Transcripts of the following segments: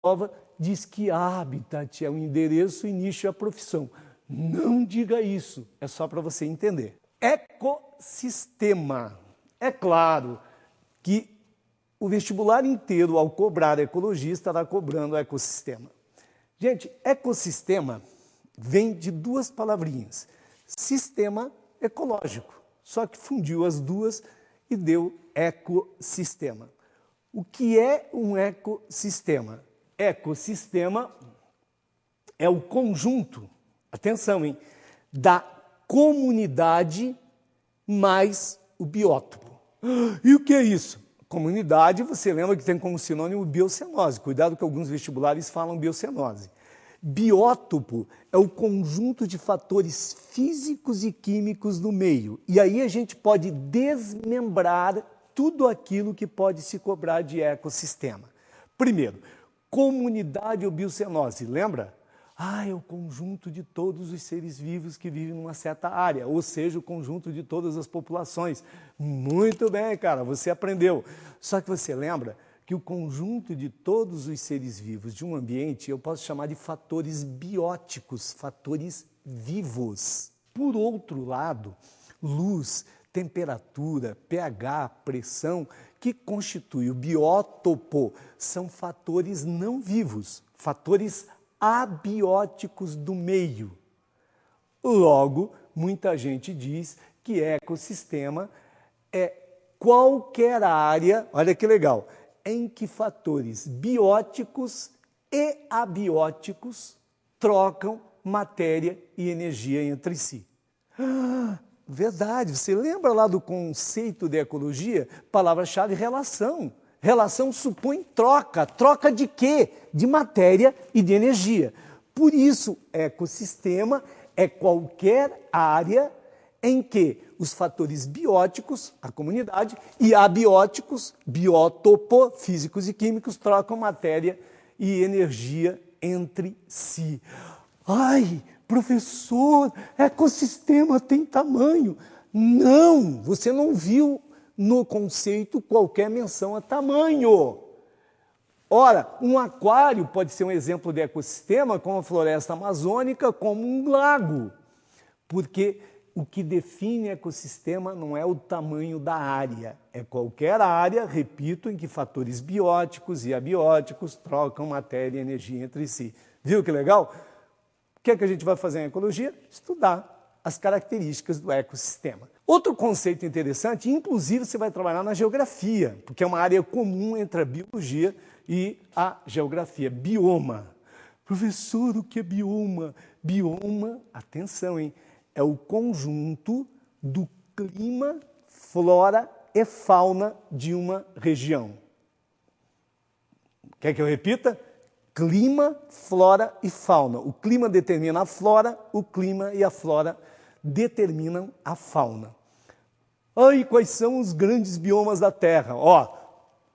prova diz que habitat é o endereço e nicho é a profissão. Não diga isso, é só para você entender. Ecossistema. É claro que o vestibular inteiro, ao cobrar ecologia, estará cobrando ecossistema. Gente, ecossistema vem de duas palavrinhas. Sistema ecológico. Só que fundiu as duas e deu ecossistema. O que é um ecossistema? Ecossistema é o conjunto, atenção, hein, da comunidade mais o biótopo. E o que é isso? Comunidade, você lembra que tem como sinônimo biocenose. Cuidado que alguns vestibulares falam biocenose. Biótopo é o conjunto de fatores físicos e químicos do meio. E aí a gente pode desmembrar tudo aquilo que pode se cobrar de ecossistema. Primeiro, comunidade ou biocenose, lembra? É o conjunto de todos os seres vivos que vivem numa certa área, ou seja, o conjunto de todas as populações. Muito bem, cara, você aprendeu. Só que você lembra que o conjunto de todos os seres vivos de um ambiente eu posso chamar de fatores bióticos, fatores vivos. Por outro lado, luz, temperatura, pH, pressão, que constitui o biótopo, são fatores não vivos, fatores abióticos do meio. Logo, muita gente diz que ecossistema é qualquer área, olha que legal, em que fatores bióticos e abióticos trocam matéria e energia entre si. Verdade, você lembra lá do conceito de ecologia? Palavra-chave, relação. Relação supõe troca. Troca de quê? De matéria e de energia. Por isso, ecossistema é qualquer área em que os fatores bióticos, a comunidade, e abióticos, biótopo, físicos e químicos, trocam matéria e energia entre si. Ai, professor, ecossistema tem tamanho. Não, você não viu no conceito qualquer menção a tamanho. Ora, um aquário pode ser um exemplo de ecossistema, como a floresta amazônica, como um lago. Porque o que define ecossistema não é o tamanho da área, é qualquer área, repito, em que fatores bióticos e abióticos trocam matéria e energia entre si. Viu que legal? O que é que a gente vai fazer em ecologia? Estudar as características do ecossistema. Outro conceito interessante, inclusive você vai trabalhar na geografia, porque é uma área comum entre a biologia e a geografia. Bioma. Professor, o que é bioma? Bioma, atenção, hein? É o conjunto do clima, flora e fauna de uma região. Quer que eu repita? Clima, flora e fauna. O clima determina a flora, o clima e a flora determinam a fauna. E quais são os grandes biomas da Terra?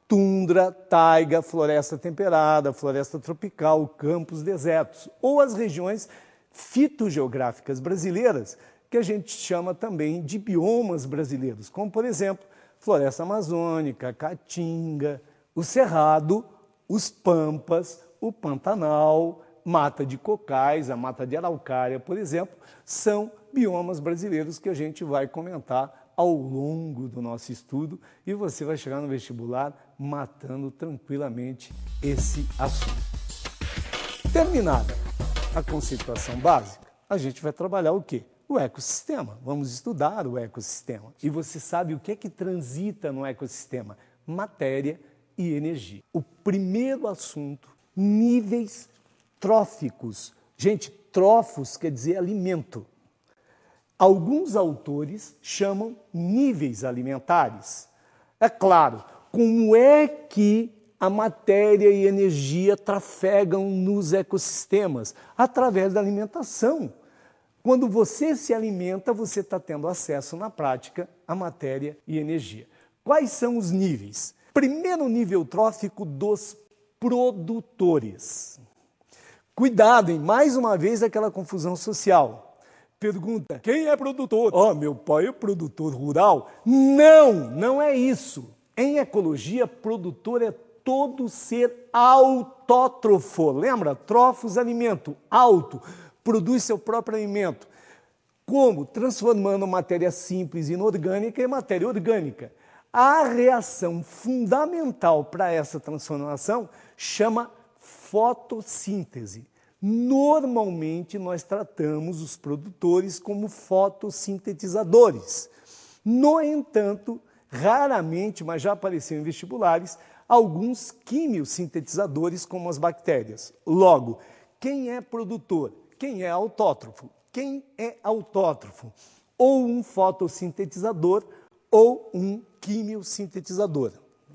Tundra, taiga, floresta temperada, floresta tropical, campos, desertos. Ou as regiões fitogeográficas brasileiras, que a gente chama também de biomas brasileiros, como, por exemplo, floresta amazônica, caatinga, o cerrado, os pampas, o Pantanal, mata de cocais, a mata de araucária, por exemplo, são biomas brasileiros que a gente vai comentar ao longo do nosso estudo e você vai chegar no vestibular matando tranquilamente esse assunto. Terminada a conceituação básica, a gente vai trabalhar o quê? O ecossistema. Vamos estudar o ecossistema. E você sabe o que é que transita no ecossistema? Matéria e energia. O primeiro assunto, níveis tróficos. Gente, trófos quer dizer alimento. Alguns autores chamam níveis alimentares. É claro, como é que a matéria e a energia trafegam nos ecossistemas? Através da alimentação. Quando você se alimenta, você está tendo acesso na prática à matéria e energia. Quais são os níveis? Primeiro nível trófico dos produtores. Cuidado, hein? Mais uma vez aquela confusão social. Pergunta, quem é produtor? Meu pai é produtor rural? Não, não é isso. Em ecologia, produtor é todo ser autônomo. autótrofo. Lembra? Trofos, alimento. Auto, produz seu próprio alimento. Como? Transformando matéria simples inorgânica em matéria orgânica. A reação fundamental para essa transformação chama fotossíntese. Normalmente, nós tratamos os produtores como fotossintetizadores. No entanto, raramente, mas já apareceu em vestibulares, alguns quimiosintetizadores como as bactérias. Logo, quem é produtor? Quem é autótrofo? Quem é autótrofo? Ou um fotossintetizador ou um quimiosintetizador.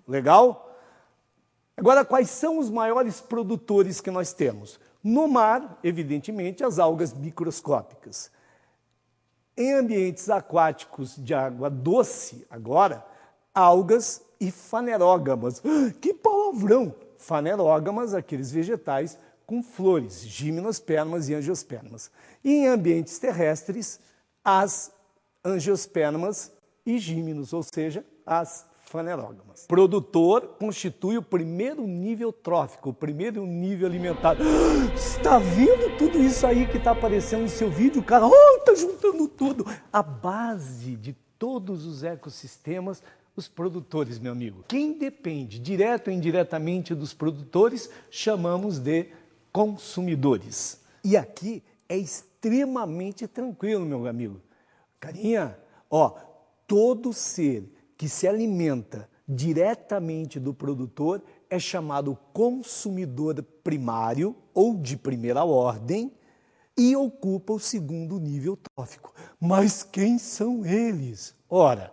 Legal? Agora, quais são os maiores produtores que nós temos? No mar, evidentemente, as algas microscópicas. Em ambientes aquáticos de água doce, agora, algas e fanerógamas. Que palavrão! Fanerógamas, aqueles vegetais com flores, gimnospermas e angiospermas. E em ambientes terrestres, as angiospermas e gímenos, ou seja, as fanerógamas. Produtor constitui o primeiro nível trófico, o primeiro nível alimentar. Está vendo tudo isso aí que está aparecendo no seu vídeo, cara? Está juntando tudo. A base de todos os ecossistemas, os produtores, meu amigo. Quem depende, direto ou indiretamente, dos produtores, chamamos de consumidores. E aqui é extremamente tranquilo, meu amigo. Carinha, todo ser que se alimenta diretamente do produtor é chamado consumidor primário ou de primeira ordem e ocupa o segundo nível trófico. Mas quem são eles? Ora,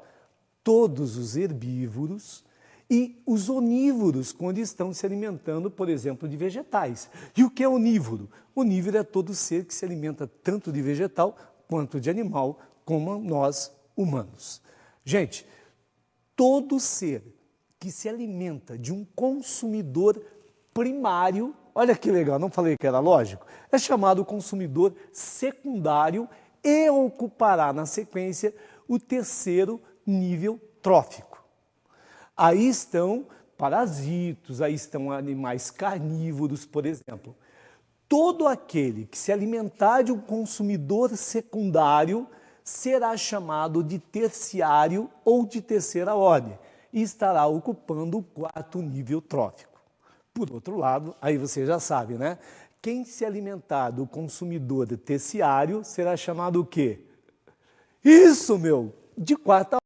todos os herbívoros e os onívoros, quando estão se alimentando, por exemplo, de vegetais. E o que é onívoro? Onívoro é todo ser que se alimenta tanto de vegetal quanto de animal, como nós humanos. Gente, todo ser que se alimenta de um consumidor primário, olha que legal, não falei que era lógico? É chamado consumidor secundário e ocupará na sequência o terceiro nível trófico. Aí estão parasitos, aí estão animais carnívoros, por exemplo. Todo aquele que se alimentar de um consumidor secundário será chamado de terciário ou de terceira ordem e estará ocupando o quarto nível trófico. Por outro lado, aí você já sabe, né? Quem se alimentar do consumidor terciário será chamado o quê? Isso, meu! De quarta